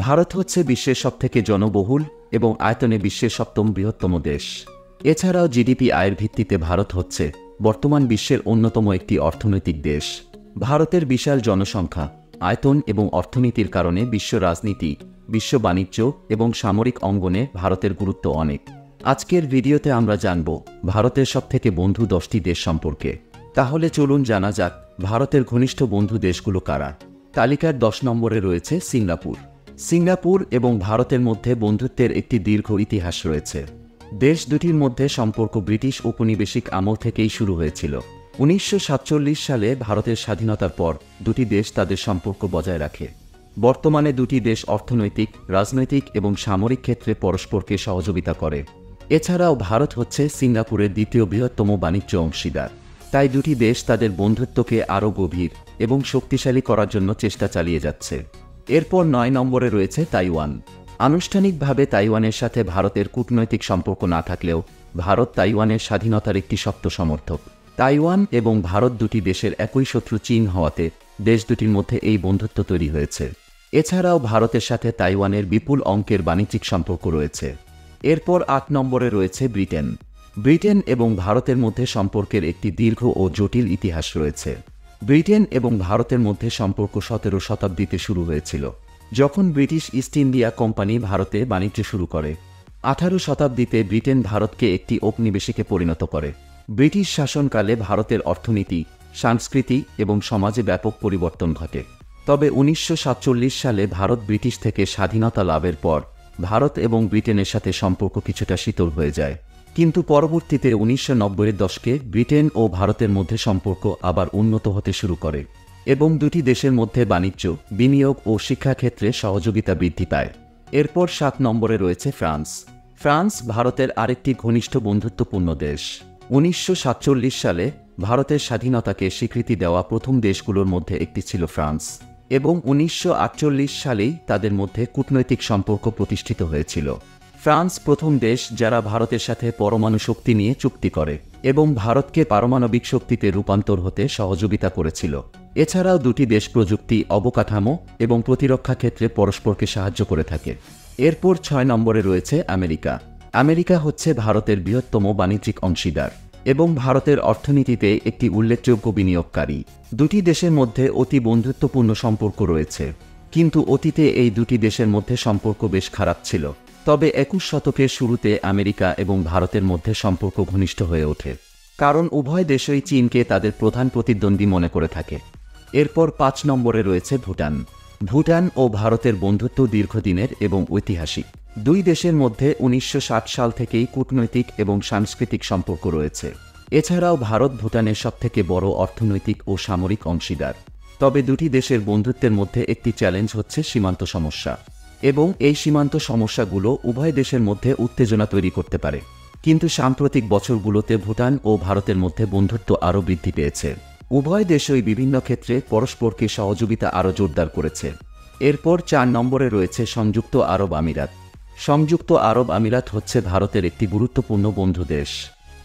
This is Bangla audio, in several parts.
ভারত হচ্ছে বিশ্বের সবথেকে জনবহুল এবং আয়তনে বিশ্বের সপ্তম বৃহত্তম দেশ। এছাড়াও জিডিপি আয়ের ভিত্তিতে ভারত হচ্ছে বর্তমান বিশ্বের অন্যতম একটি অর্থনৈতিক দেশ। ভারতের বিশাল জনসংখ্যা, আয়তন এবং অর্থনীতির কারণে বিশ্ব রাজনীতি, বিশ্ব বাণিজ্য এবং সামরিক অঙ্গনে ভারতের গুরুত্ব অনেক। আজকের ভিডিওতে আমরা জানব ভারতের সবথেকে বন্ধু 10টি দেশ সম্পর্কে। তাহলে চলুন জানা যাক ভারতের ঘনিষ্ঠ বন্ধু দেশগুলো কারা। তালিকার 10 নম্বরে রয়েছে সিঙ্গাপুর। সিঙ্গাপুর এবং ভারতের মধ্যে বন্ধুত্বের একটি দীর্ঘ ইতিহাস রয়েছে। দেশ দুটির মধ্যে সম্পর্ক ব্রিটিশ ঔপনিবেশিক আমল থেকেই শুরু হয়েছিল। 1947 সালে ভারতের স্বাধীনতার পর দুটি দেশ তাদের সম্পর্ক বজায় রাখে। বর্তমানে দুটি দেশ অর্থনৈতিক, রাজনৈতিক এবং সামরিক ক্ষেত্রে পরস্পরকে সহযোগিতা করে। এছাড়াও ভারত হচ্ছে সিঙ্গাপুরের দ্বিতীয় বৃহত্তম বাণিজ্য অংশীদার। তাই দুটি দেশ তাদের বন্ধুত্বকে আরও গভীর এবং শক্তিশালী করার জন্য চেষ্টা চালিয়ে যাচ্ছে। এরপর 9 নম্বরে রয়েছে তাইওয়ান। আনুষ্ঠানিকভাবে তাইওয়ানের সাথে ভারতের কূটনৈতিক সম্পর্ক না থাকলেও ভারত তাইওয়ানের স্বাধীনতার একটি শক্ত সমর্থক। তাইওয়ান এবং ভারত দুটি দেশের একই শত্রু চীন হওয়াতে দেশ দুটির মধ্যে এই বন্ধুত্ব তৈরি হয়েছে। এছাড়াও ভারতের সাথে তাইওয়ানের বিপুল অঙ্কের বাণিজ্যিক সম্পর্ক রয়েছে। এরপর 8 নম্বরে রয়েছে ব্রিটেন। ব্রিটেন এবং ভারতের মধ্যে সম্পর্কের একটি দীর্ঘ ও জটিল ইতিহাস রয়েছে। ব্রিটেন এবং ভারতের মধ্যে সম্পর্ক 17 শতাব্দীতে শুরু হয়েছিল, যখন ব্রিটিশ ইস্ট ইন্ডিয়া কোম্পানি ভারতে বাণিজ্য শুরু করে। 18 শতাব্দীতে ব্রিটেন ভারতকে একটি ঔপনিবেশিকে পরিণত করে। ব্রিটিশ শাসনকালে ভারতের অর্থনীতি, সংস্কৃতি এবং সমাজে ব্যাপক পরিবর্তন ঘটে। তবে 1947 সালে ভারত ব্রিটিশ থেকে স্বাধীনতা লাভের পর ভারত এবং ব্রিটেনের সাথে সম্পর্ক কিছুটা শীতল হয়ে যায়। কিন্তু পরবর্তীতে 1990-এর দশকে ব্রিটেন ও ভারতের মধ্যে সম্পর্ক আবার উন্নত হতে শুরু করে এবং দুটি দেশের মধ্যে বাণিজ্য, বিনিয়োগ ও শিক্ষাক্ষেত্রে সহযোগিতা বৃদ্ধি পায়। এরপর 7 নম্বরে রয়েছে ফ্রান্স। ফ্রান্স ভারতের আরেকটি ঘনিষ্ঠ বন্ধুত্বপূর্ণ দেশ। 1947 সালে ভারতের স্বাধীনতাকে স্বীকৃতি দেওয়া প্রথম দেশগুলোর মধ্যে একটি ছিল ফ্রান্স এবং 1948 সালেই তাদের মধ্যে কূটনৈতিক সম্পর্ক প্রতিষ্ঠিত হয়েছিল। ফ্রান্স প্রথম দেশ যারা ভারতের সাথে পরমাণু শক্তি নিয়ে চুক্তি করে এবং ভারতকে পারমাণবিক শক্তিতে রূপান্তর হতে সহযোগিতা করেছিল। এছাড়াও দুটি দেশ প্রযুক্তি, অবকাঠামো এবং প্রতিরক্ষা ক্ষেত্রে পরস্পরকে সাহায্য করে থাকে। এরপর 6 নম্বরে রয়েছে আমেরিকা। আমেরিকা হচ্ছে ভারতের বৃহত্তম বাণিজ্যিক অংশীদার এবং ভারতের অর্থনীতিতে একটি উল্লেখযোগ্য বিনিয়োগকারী। দুটি দেশের মধ্যে অতি বন্ধুত্বপূর্ণ সম্পর্ক রয়েছে, কিন্তু অতীতে এই দুটি দেশের মধ্যে সম্পর্ক বেশ খারাপ ছিল। তবে 21 শতকের শুরুতে আমেরিকা এবং ভারতের মধ্যে সম্পর্ক ঘনিষ্ঠ হয়ে ওঠে, কারণ উভয় দেশই চীনকে তাদের প্রধান প্রতিদ্বন্দ্বী মনে করে থাকে। এরপর 5 নম্বরে রয়েছে ভুটান। ভুটান ও ভারতের বন্ধুত্ব দীর্ঘদিনের এবং ঐতিহাসিক। দুই দেশের মধ্যে 1960 সাল থেকেই কূটনৈতিক এবং সাংস্কৃতিক সম্পর্ক রয়েছে। এছাড়াও ভারত ভুটানের সবথেকে বড় অর্থনৈতিক ও সামরিক অংশীদার। তবে দুটি দেশের বন্ধুত্বের মধ্যে একটি চ্যালেঞ্জ হচ্ছে সীমান্ত সমস্যা, এবং এই সীমান্ত সমস্যাগুলো উভয় দেশের মধ্যে উত্তেজনা তৈরি করতে পারে। কিন্তু সাম্প্রতিক বছরগুলোতে ভুটান ও ভারতের মধ্যে বন্ধুত্ব আরও বৃদ্ধি পেয়েছে। উভয় দেশই বিভিন্ন ক্ষেত্রে পরস্পরকে সহযোগিতা আরও জোরদার করেছে। এরপর 4 নম্বরে রয়েছে সংযুক্ত আরব আমিরাত। সংযুক্ত আরব আমিরাত হচ্ছে ভারতের একটি গুরুত্বপূর্ণ বন্ধু দেশ,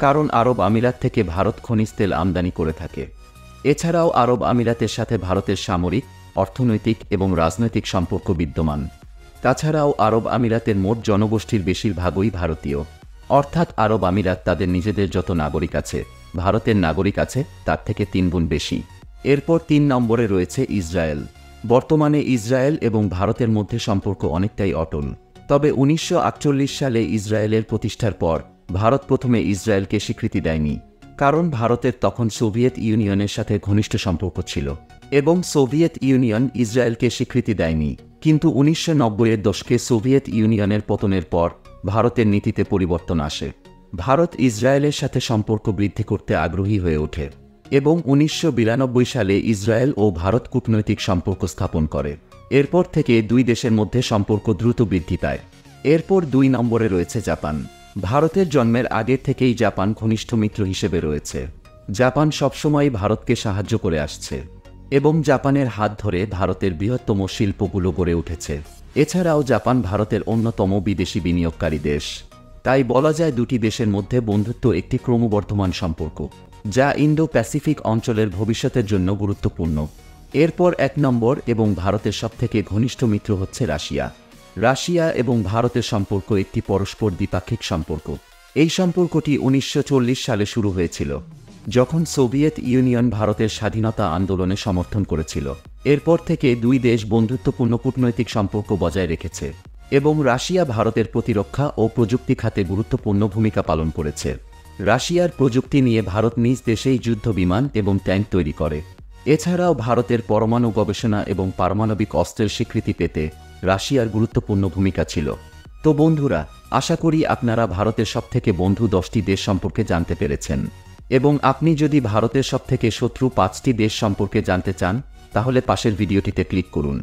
কারণ আরব আমিরাত থেকে ভারত খনিজ তেল আমদানি করে থাকে। এছাড়াও আরব আমিরাতের সাথে ভারতের সামরিক, অর্থনৈতিক এবং রাজনৈতিক সম্পর্ক বিদ্যমান। তাছাড়াও আরব আমিরাতের মোট জনগোষ্ঠীর বেশিরভাগই ভারতীয়, অর্থাৎ আরব আমিরাত তাদের নিজেদের যত নাগরিক আছে, ভারতের নাগরিক আছে তার থেকে 3 গুণ বেশি। এরপর 3 নম্বরে রয়েছে ইসরায়েল। বর্তমানে ইসরায়েল এবং ভারতের মধ্যে সম্পর্ক অনেকটাই অটল। তবে 1948 সালে ইসরায়েলের প্রতিষ্ঠার পর ভারত প্রথমে ইসরায়েলকে স্বীকৃতি দেয়নি, কারণ ভারতের তখন সোভিয়েত ইউনিয়নের সাথে ঘনিষ্ঠ সম্পর্ক ছিল এবং সোভিয়েত ইউনিয়ন ইসরায়েলকে স্বীকৃতি দেয়নি। কিন্তু 1990-এর দশকে সোভিয়েত ইউনিয়নের পতনের পর ভারতের নীতিতে পরিবর্তন আসে। ভারত ইসরায়েলের সাথে সম্পর্ক বৃদ্ধি করতে আগ্রহী হয়ে ওঠে এবং 1992 সালে ইসরায়েল ও ভারত কূটনৈতিক সম্পর্ক স্থাপন করে। এরপর থেকে দুই দেশের মধ্যে সম্পর্ক দ্রুত বৃদ্ধি পায়। এরপর 2 নম্বরে রয়েছে জাপান। ভারতের জন্মের আগের থেকেই জাপান ঘনিষ্ঠ মিত্র হিসেবে রয়েছে। জাপান সবসময় ভারতকে সাহায্য করে আসছে এবং জাপানের হাত ধরে ভারতের বৃহত্তম শিল্পগুলো গড়ে উঠেছে। এছাড়াও জাপান ভারতের অন্যতম বিদেশি বিনিয়োগকারী দেশ। তাই বলা যায় দুটি দেশের মধ্যে বন্ধুত্ব একটি ক্রমবর্ধমান সম্পর্ক, যা ইন্দো প্যাসিফিক অঞ্চলের ভবিষ্যতের জন্য গুরুত্বপূর্ণ। এরপর 1 নম্বর এবং ভারতের সবথেকে ঘনিষ্ঠ মিত্র হচ্ছে রাশিয়া। রাশিয়া এবং ভারতের সম্পর্ক একটি পরস্পর দ্বিপাক্ষিক সম্পর্ক। এই সম্পর্কটি 1940 সালে শুরু হয়েছিল, যখন সোভিয়েত ইউনিয়ন ভারতের স্বাধীনতা আন্দোলনে সমর্থন করেছিল। এরপর থেকে দুই দেশ বন্ধুত্বপূর্ণ কূটনৈতিক সম্পর্ক বজায় রেখেছে এবং রাশিয়া ভারতের প্রতিরক্ষা ও প্রযুক্তি খাতে গুরুত্বপূর্ণ ভূমিকা পালন করেছে। রাশিয়ার প্রযুক্তি নিয়ে ভারত নিজ দেশেই যুদ্ধ বিমান এবং ট্যাঙ্ক তৈরি করে। এছাড়াও ভারতের পরমাণু গবেষণা এবং পারমাণবিক অস্ত্রের স্বীকৃতি পেতে রাশিয়ার গুরুত্বপূর্ণ ভূমিকা ছিল। তো বন্ধুরা, আশা করি আপনারা ভারতের সবথেকে বন্ধু 10টি দেশ সম্পর্কে জানতে পেরেছেন, এবং আপনি যদি ভারতের সবথেকে শত্রু 5টি দেশ সম্পর্কে জানতে চান তাহলে পাশের ভিডিওটিতে ক্লিক করুন।